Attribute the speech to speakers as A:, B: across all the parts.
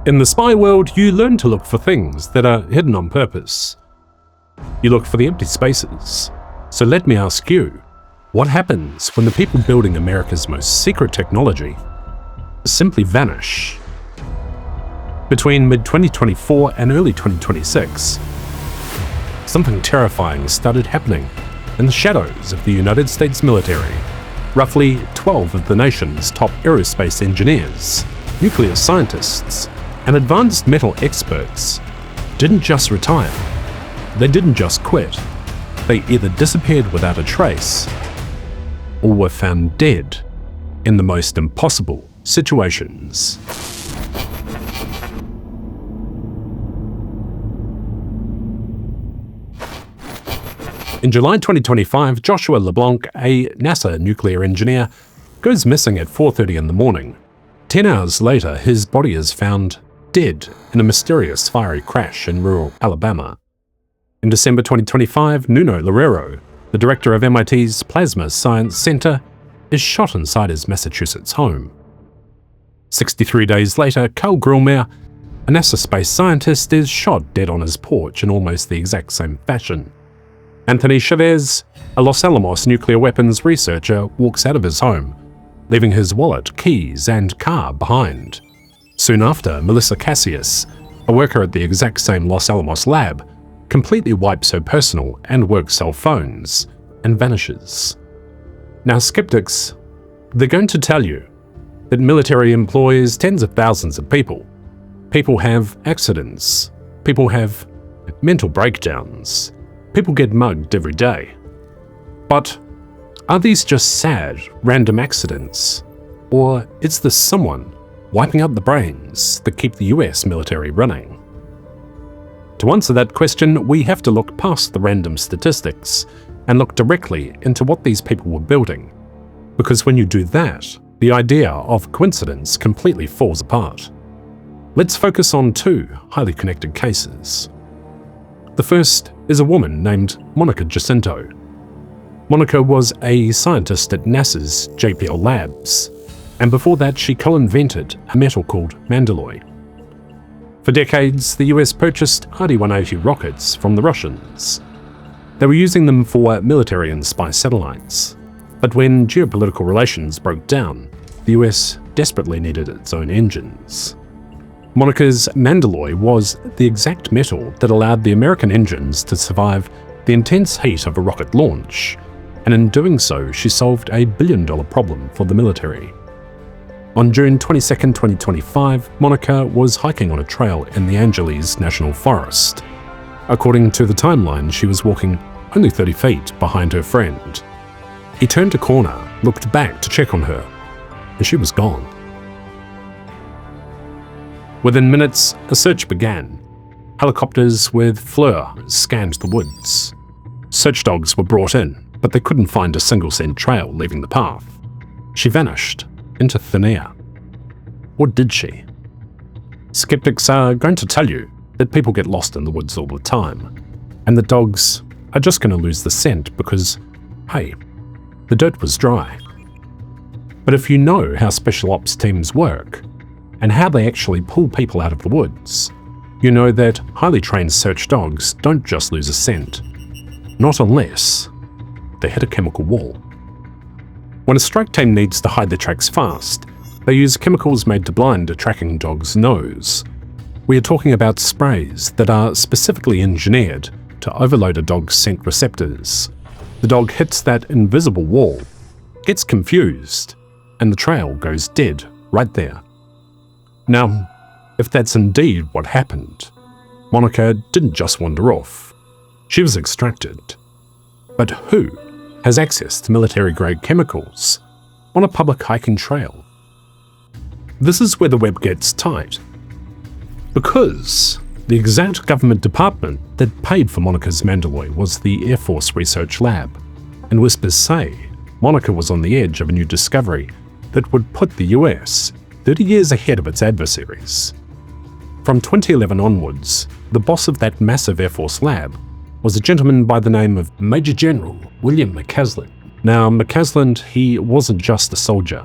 A: In the spy world, you learn to look for things that are hidden on purpose. You look for the empty spaces. So let me ask you, what happens when the people building America's most secret technology simply vanish? Between mid-2024 and early 2026, something terrifying started happening in the shadows of the United States military. Roughly 12 of the nation's top aerospace engineers, nuclear scientists, and advanced metal experts didn't just retire. They didn't just quit. They either disappeared without a trace or were found dead in the most impossible situations. In July 2025, Joshua LeBlanc, a NASA nuclear engineer, goes missing at 4:30 in the morning. 10 hours later, his body is found dead in a mysterious fiery crash in rural Alabama. In December 2025, Nuno Loureiro, the director of MIT's Plasma Science Center, is shot inside his Massachusetts home. 63 days later, Carl Grillmeyer, a NASA space scientist, is shot dead on his porch in almost the exact same fashion. Anthony Chavez, a Los Alamos nuclear weapons researcher, walks out of his home, leaving his wallet, keys, and car behind. Soon after, Melissa Cassius, a worker at the exact same Los Alamos lab, completely wipes her personal and work cell phones and vanishes. Now, skeptics, they're going to tell you that military employs tens of thousands of people. People have accidents. People have mental breakdowns. People get mugged every day. But are these just sad, random accidents? Or is this someone wiping out the brains that keep the US military running? To answer that question, we have to look past the random statistics and look directly into what these people were building. Because when you do that, the idea of coincidence completely falls apart. Let's focus on two highly connected cases. The first is a woman named Monica Jacinto. Monica was a scientist at NASA's JPL Labs, and before that she co-invented a metal called Mandaloy. For decades, the US purchased RD-180 rockets from the Russians. They were using them for military and spy satellites. But when geopolitical relations broke down, the US desperately needed its own engines. Monica's Mandaloy was the exact metal that allowed the American engines to survive the intense heat of a rocket launch, and in doing so, she solved a billion-dollar problem for the military. On June 22, 2025, Monica was hiking on a trail in the Angeles National Forest. According to the timeline, she was walking only 30 feet behind her friend. He turned a corner, looked back to check on her, and she was gone. Within minutes, a search began. Helicopters with FLIR scanned the woods. Search dogs were brought in, but they couldn't find a single scent trail leaving the path. She vanished into thin air. Or did she? Skeptics are going to tell you that people get lost in the woods all the time, and that dogs are just going to lose the scent because, hey, the dirt was dry. But if you know how special ops teams work, and how they actually pull people out of the woods, you know that highly trained search dogs don't just lose a scent. Not unless they hit a chemical wall. When a strike team needs to hide their tracks fast, they use chemicals made to blind a tracking dog's nose. We are talking about sprays that are specifically engineered to overload a dog's scent receptors. The dog hits that invisible wall, gets confused, and the trail goes dead right there. Now, if that's indeed what happened, Monica didn't just wander off. She was extracted. But who has access to military-grade chemicals on a public hiking trail? This is where the web gets tight. Because the exact government department that paid for Monica's Mandaloy was the Air Force Research Lab, and whispers say Monica was on the edge of a new discovery that would put the US 30 years ahead of its adversaries. From 2011 onwards, the boss of that massive Air Force lab was a gentleman by the name of Major General Neil McCasland. Now, McCasland, he wasn't just a soldier.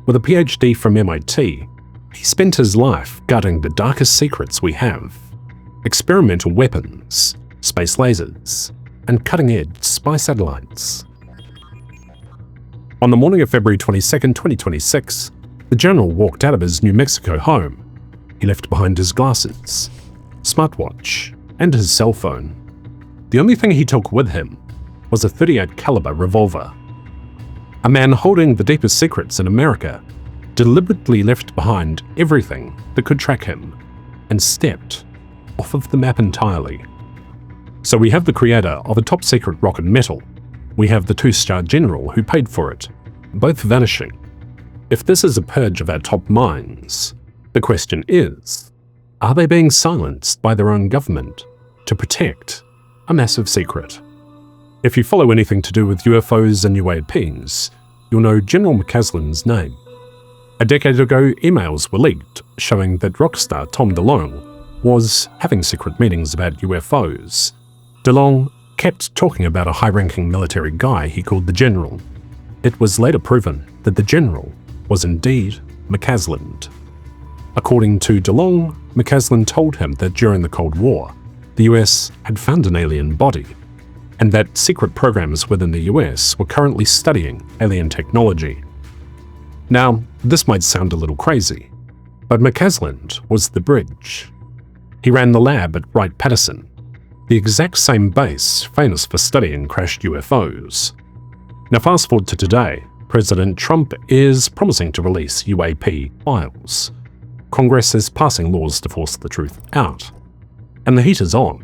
A: With a PhD from MIT, He spent his life guarding the darkest secrets we have: experimental weapons, space lasers, and cutting-edge spy satellites. On the morning of February 22, 2026, the general walked out of his New Mexico home. He left behind his glasses, smartwatch, and his cell phone. The only thing he took with him was a .38 caliber revolver. A man holding the deepest secrets in America deliberately left behind everything that could track him and stepped off of the map entirely. So we have the creator of a top-secret rock and metal. We have the two-star general who paid for it, both vanishing. If this is a purge of our top minds, the question is, are they being silenced by their own government to protect a massive secret? If you follow anything to do with UFOs and UAPs, you'll know General McCasland's name. A decade ago, emails were leaked showing that rock star Tom DeLonge was having secret meetings about UFOs. DeLonge kept talking about a high-ranking military guy he called the General. It was later proven that the General was indeed McCasland. According to DeLonge, McCasland told him that during the Cold War, the US had found an alien body, and that secret programs within the US were currently studying alien technology. Now, this might sound a little crazy, but McCasland was the bridge. He ran the lab at Wright-Patterson, the exact same base famous for studying crashed UFOs. Now fast forward to today, President Trump is promising to release UAP files. Congress is passing laws to force the truth out, and the heat is on.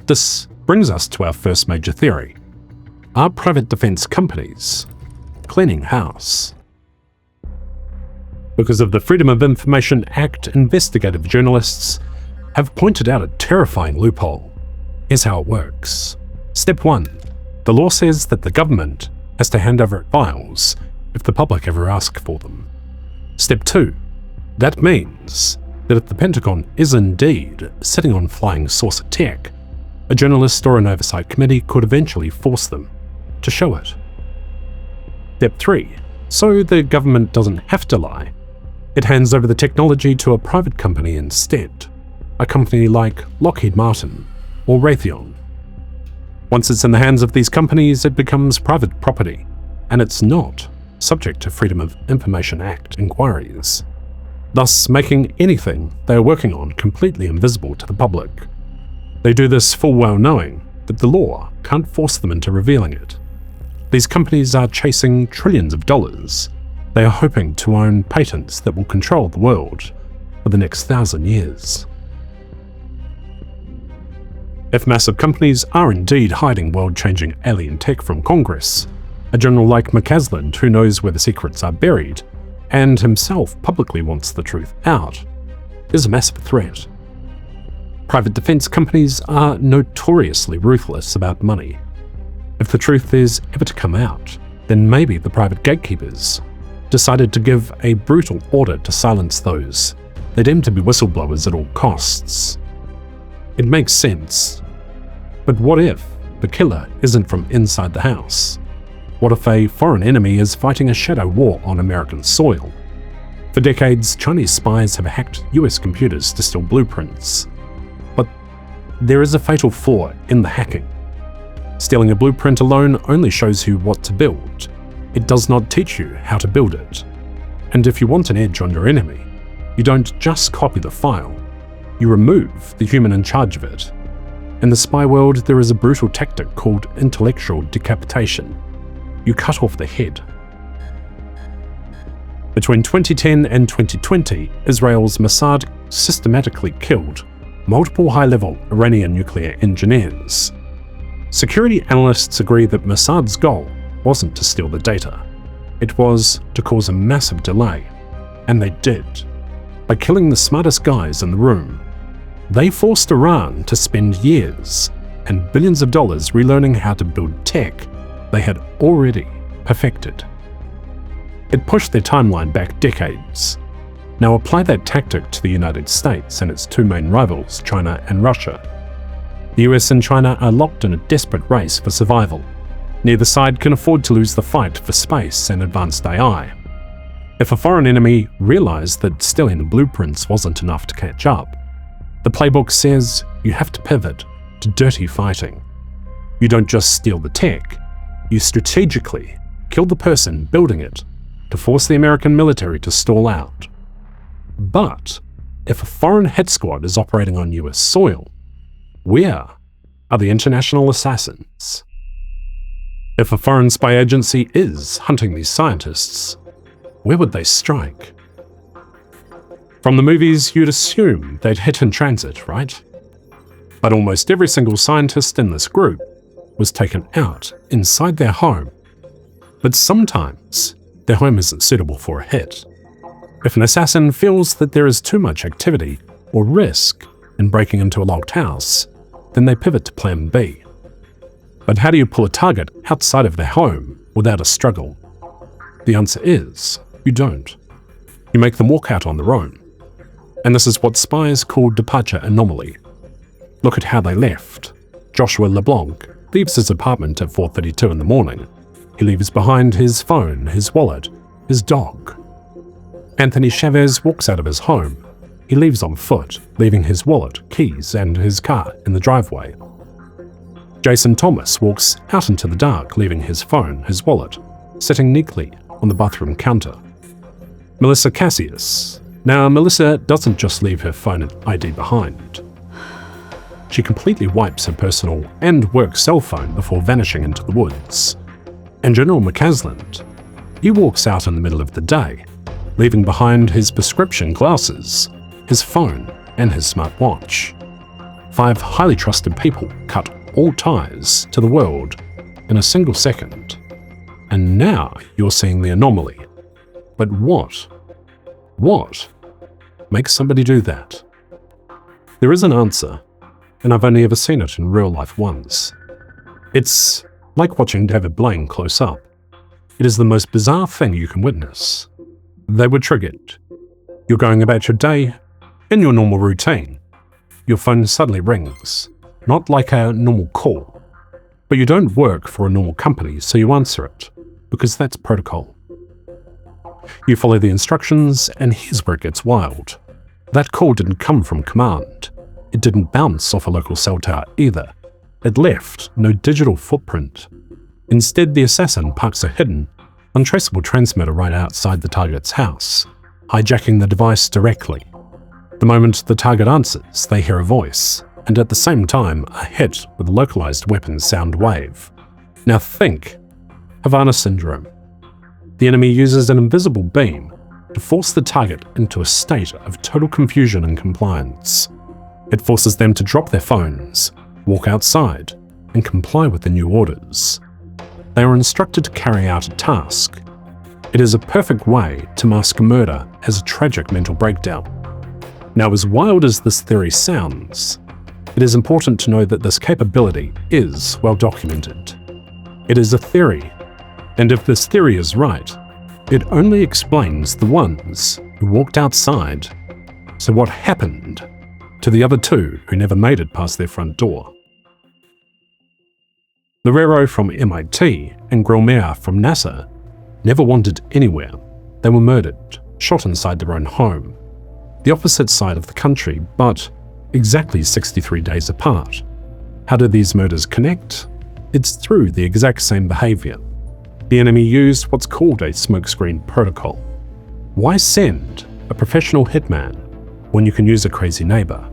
A: This brings us to our first major theory. Are private defense companies cleaning house? Because of the Freedom of Information Act, investigative journalists have pointed out a terrifying loophole. Here's how it works. Step 1. The law says that the government has to hand over files if the public ever ask for them. Step 2. That means that if the Pentagon is indeed sitting on flying saucer tech, a journalist or an oversight committee could eventually force them to show it. Step 3. So the government doesn't have to lie, it hands over the technology to a private company instead, a company like Lockheed Martin or Raytheon. Once it's in the hands of these companies, it becomes private property, and it's not subject to Freedom of Information Act inquiries, thus making anything they are working on completely invisible to the public. They do this full well knowing that the law can't force them into revealing it. These companies are chasing trillions of dollars. They are hoping to own patents that will control the world for the next 1,000 years. If massive companies are indeed hiding world-changing alien tech from Congress, a general like McCasland, who knows where the secrets are buried, and himself publicly wants the truth out, is a massive threat. Private defense companies are notoriously ruthless about money. If the truth is ever to come out, then maybe the private gatekeepers decided to give a brutal order to silence those they deem to be whistleblowers at all costs. It makes sense. But what if the killer isn't from inside the house? What if a foreign enemy is fighting a shadow war on American soil? For decades, Chinese spies have hacked US computers to steal blueprints. But there is a fatal flaw in the hacking. Stealing a blueprint alone only shows you what to build. It does not teach you how to build it. And if you want an edge on your enemy, you don't just copy the file, you remove the human in charge of it. In the spy world, there is a brutal tactic called intellectual decapitation. You cut off the head. Between 2010 and 2020, Israel's Mossad systematically killed multiple high-level Iranian nuclear engineers. Security analysts agree that Mossad's goal wasn't to steal the data. It was to cause a massive delay, and they did. By killing the smartest guys in the room, they forced Iran to spend years and billions of dollars relearning how to build tech they had already perfected. It pushed their timeline back decades. Now apply that tactic to the United States and its two main rivals, China and Russia. The US and China are locked in a desperate race for survival. Neither side can afford to lose the fight for space and advanced AI. If a foreign enemy realized that stealing the blueprints wasn't enough to catch up, the playbook says you have to pivot to dirty fighting. You don't just steal the tech, you strategically kill the person building it to force the American military to stall out. But if a foreign hit squad is operating on US soil, where are the international assassins? If a foreign spy agency is hunting these scientists, where would they strike? From the movies, you'd assume they'd hit in transit, right? But almost every single scientist in this group was taken out inside their home. But sometimes, their home isn't suitable for a hit. If an assassin feels that there is too much activity or risk in breaking into a locked house, then they pivot to plan B. But how do you pull a target outside of their home without a struggle? The answer is, you don't. You make them walk out on their own. And this is what spies call departure anomaly. Look at how they left. Joshua LeBlanc leaves his apartment at 4:32 in the morning. He leaves behind his phone, his wallet, his dog. Anthony Chavez walks out of his home. He leaves on foot, leaving his wallet, keys, and his car in the driveway. Jason Thomas walks out into the dark, leaving his phone, his wallet, sitting neatly on the bathroom counter. Melissa Cassius. Now, Melissa doesn't just leave her phone and ID behind. She completely wipes her personal and work cell phone before vanishing into the woods. And General McCasland, he walks out in the middle of the day, leaving behind his prescription glasses, his phone, and his smartwatch. 5 highly trusted people cut all ties to the world in a single second. And now you're seeing the anomaly. But what makes somebody do that? There is an answer, and I've only ever seen it in real life once. It's like watching David Blaine close up. It is the most bizarre thing you can witness. They were triggered. You're going about your day, in your normal routine. Your phone suddenly rings, not like a normal call. But you don't work for a normal company, so you answer it, because that's protocol. You follow the instructions, and here's where it gets wild. That call didn't come from command. It didn't bounce off a local cell tower either. It left no digital footprint. Instead, the assassin parks a hidden, untraceable transmitter right outside the target's house, hijacking the device directly. The moment the target answers, they hear a voice, and at the same time, a hit with a localized weapon sound wave. Now think Havana syndrome. The enemy uses an invisible beam to force the target into a state of total confusion and compliance. It forces them to drop their phones, walk outside, and comply with the new orders. They are instructed to carry out a task. It is a perfect way to mask murder as a tragic mental breakdown. Now, as wild as this theory sounds, it is important to know that this capability is well documented. It is a theory, and if this theory is right, it only explains the ones who walked outside. So what happened to the other 2 who never made it past their front door? Lorero from MIT and Grillmere from NASA never wandered anywhere. They were murdered, shot inside their own home. The opposite side of the country, but exactly 63 days apart. How do these murders connect? It's through the exact same behavior. The enemy used what's called a smokescreen protocol. Why send a professional hitman when you can use a crazy neighbor?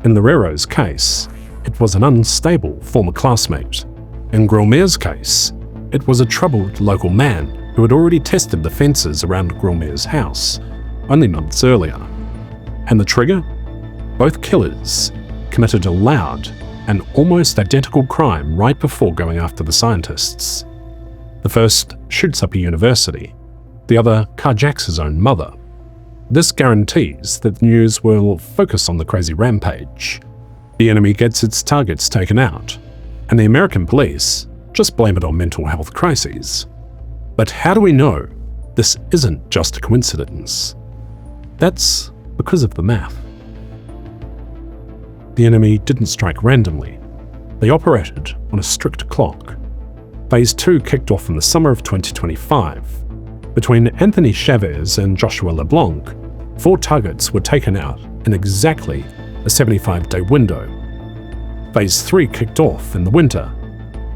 A: In Lorero's case, it was an unstable former classmate. In Grillmere's case, it was a troubled local man who had already tested the fences around Grillmere's house only months earlier. And the trigger? Both killers committed a loud and almost identical crime right before going after the scientists. The first shoots up a university, the other carjacks his own mother. This guarantees that the news will focus on the crazy rampage. The enemy gets its targets taken out, and the American police just blame it on mental health crises. But how do we know this isn't just a coincidence? That's because of the math. The enemy didn't strike randomly. They operated on a strict clock. Phase 2 kicked off in the summer of 2025, Between Anthony Chavez and Joshua LeBlanc, 4 targets were taken out in exactly a 75-day window. Phase 3 kicked off in the winter.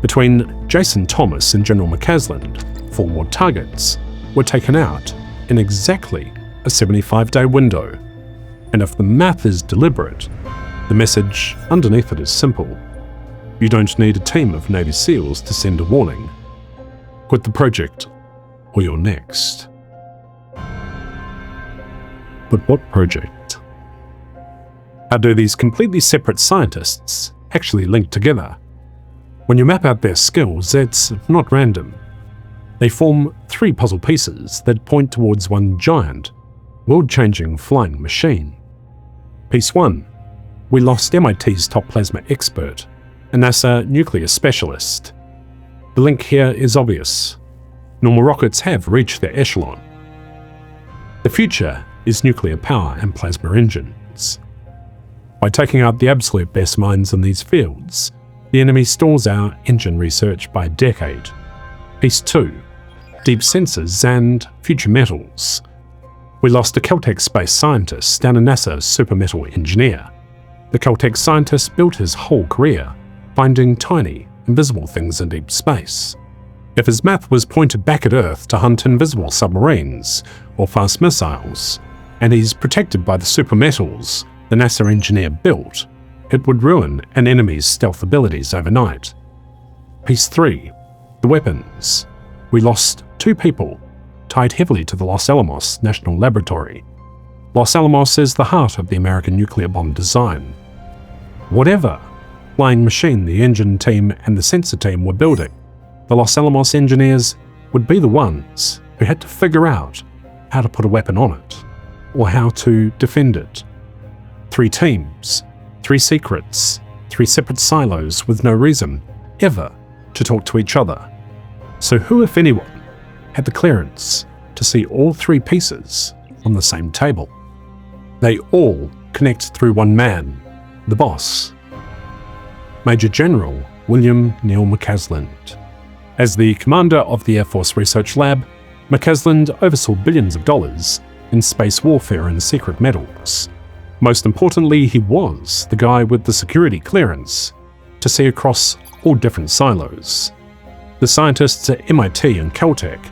A: Between Jason Thomas and General McCasland, 4 more targets were taken out in exactly a 75-day window. And if the math is deliberate, the message underneath it is simple. You don't need a team of Navy SEALs to send a warning. Quit the project, or you're next. But what project? How do these completely separate scientists actually link together? When you map out their skills, it's not random. They form 3 puzzle pieces that point towards one giant, world-changing flying machine. Piece 1. We lost MIT's top plasma expert, a NASA nuclear specialist. The link here is obvious. Normal rockets have reached their echelon. The future is nuclear power and plasma engines. By taking out the absolute best minds in these fields, the enemy stalls our engine research by a decade. Piece 2. Deep sensors and future metals. We lost a Caltech space scientist and a NASA supermetal engineer. The Caltech scientist built his whole career finding tiny, invisible things in deep space. If his math was pointed back at Earth to hunt invisible submarines or fast missiles, and he's protected by the supermetals the NASA engineer built, it would ruin an enemy's stealth abilities overnight. Piece 3. The weapons. We lost 2 people, tied heavily to the Los Alamos National Laboratory. Los Alamos is the heart of the American nuclear bomb design. Whatever flying machine the engine team and the sensor team were building, the Los Alamos engineers would be the ones who had to figure out how to put a weapon on it, or how to defend it. 3 teams, 3 secrets, 3 separate silos with no reason, ever, to talk to each other. So who, if anyone, had the clearance to see all 3 pieces on the same table? They all connect through one man, the boss. Major General Neil McCasland. As the commander of the Air Force Research Lab, McCasland oversaw billions of dollars in space warfare and secret metals. Most importantly, he was the guy with the security clearance to see across all different silos. The scientists at MIT and Caltech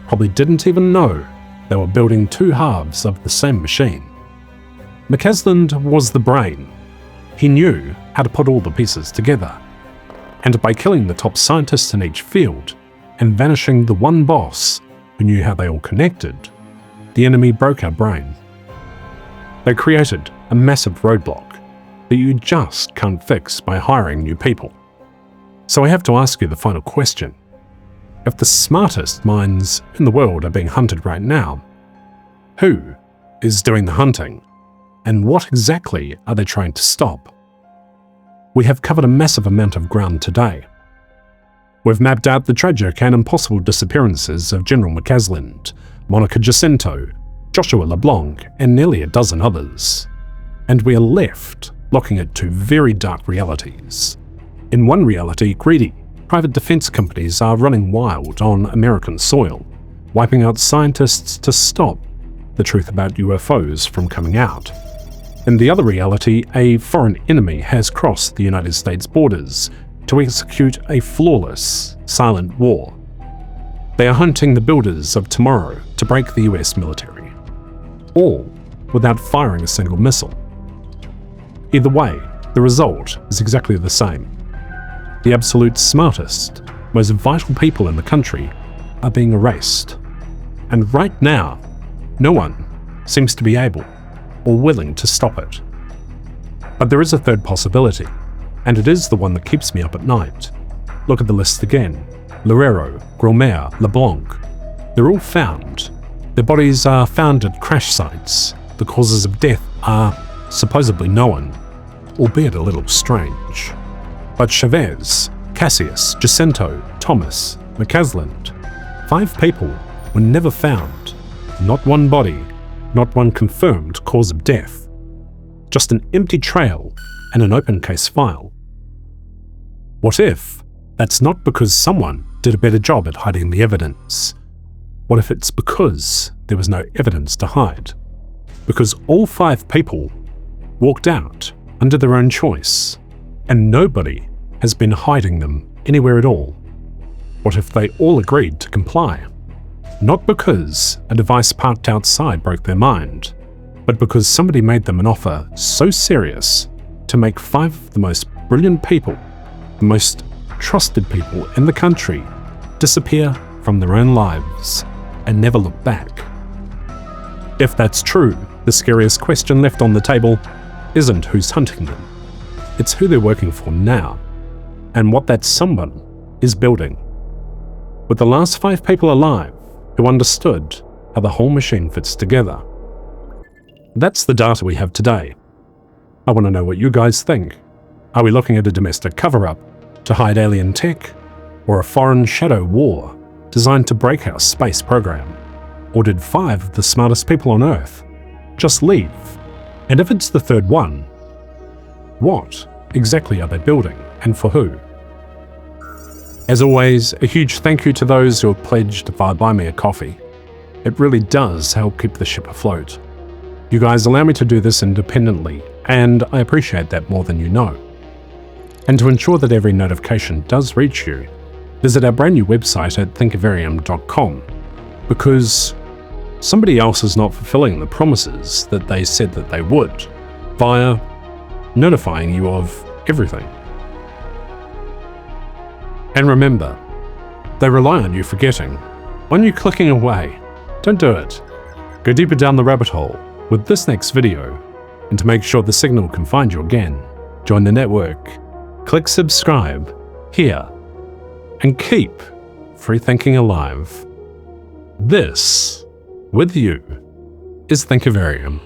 A: probably didn't even know they were building 2 halves of the same machine. McCasland was the brain. He knew how to put all the pieces together. And by killing the top scientists in each field and vanishing the one boss who knew how they all connected, the enemy broke our brain. They created a massive roadblock that you just can't fix by hiring new people. So I have to ask you the final question. If the smartest minds in the world are being hunted right now, who is doing the hunting? And what exactly are they trying to stop? We have covered a massive amount of ground today. We've mapped out the tragic and impossible disappearances of General McCasland, Monica Jacinto, Joshua LeBlanc, and nearly a dozen others. And we are left looking at 2 very dark realities. In one reality, greedy, private defense companies are running wild on American soil, wiping out scientists to stop the truth about UFOs from coming out. In the other reality, a foreign enemy has crossed the United States borders to execute a flawless, silent war. They are hunting the builders of tomorrow to break the US military, all without firing a single missile. Either way, the result is exactly the same. The absolute smartest, most vital people in the country are being erased. And right now, no one seems to be able or willing to stop it. But there is a third possibility, and it is the one that keeps me up at night. Look at the list again. Loureiro, Grosmaire, LeBlanc. They're all found. Their bodies are found at crash sites. The causes of death are supposedly known, albeit a little strange. But Chavez, Cassius, Jacinto, Thomas, McCasland, 5 people were never found. Not one body, not one confirmed cause of death. Just an empty trail and an open case file. What if that's not because someone did a better job at hiding the evidence? What if it's because there was no evidence to hide? Because all 5 people walked out under their own choice, and nobody has been hiding them anywhere at all? What if they all agreed to comply? Not because a device parked outside broke their mind, but because somebody made them an offer so serious to make 5 of the most brilliant people, the most trusted people in the country, disappear from their own lives and never look back. If that's true, the scariest question left on the table isn't who's hunting them. It's who they're working for now, and what that someone is building. With the last 5 people alive who understood how the whole machine fits together. That's the data we have today. I want to know what you guys think. Are we looking at a domestic cover-up to hide alien tech, or a foreign shadow war designed to break our space program? Or did 5 of the smartest people on Earth just leave? And if it's the third one, what exactly are they building, and for who? As always, a huge thank you to those who have pledged via Buy Me a Coffee. It really does help keep the ship afloat. You guys allow me to do this independently, and I appreciate that more than you know. And to ensure that every notification does reach you, visit our brand new website at Thinkavarium.com, because somebody else is not fulfilling the promises that they said that they would, via notifying you of everything. And remember, they rely on you forgetting, on you clicking away. Don't do it. Go deeper down the rabbit hole with this next video, and to make sure the signal can find you again, join the network, click subscribe here, and keep free thinking alive. This, with you, is Thinkavarium.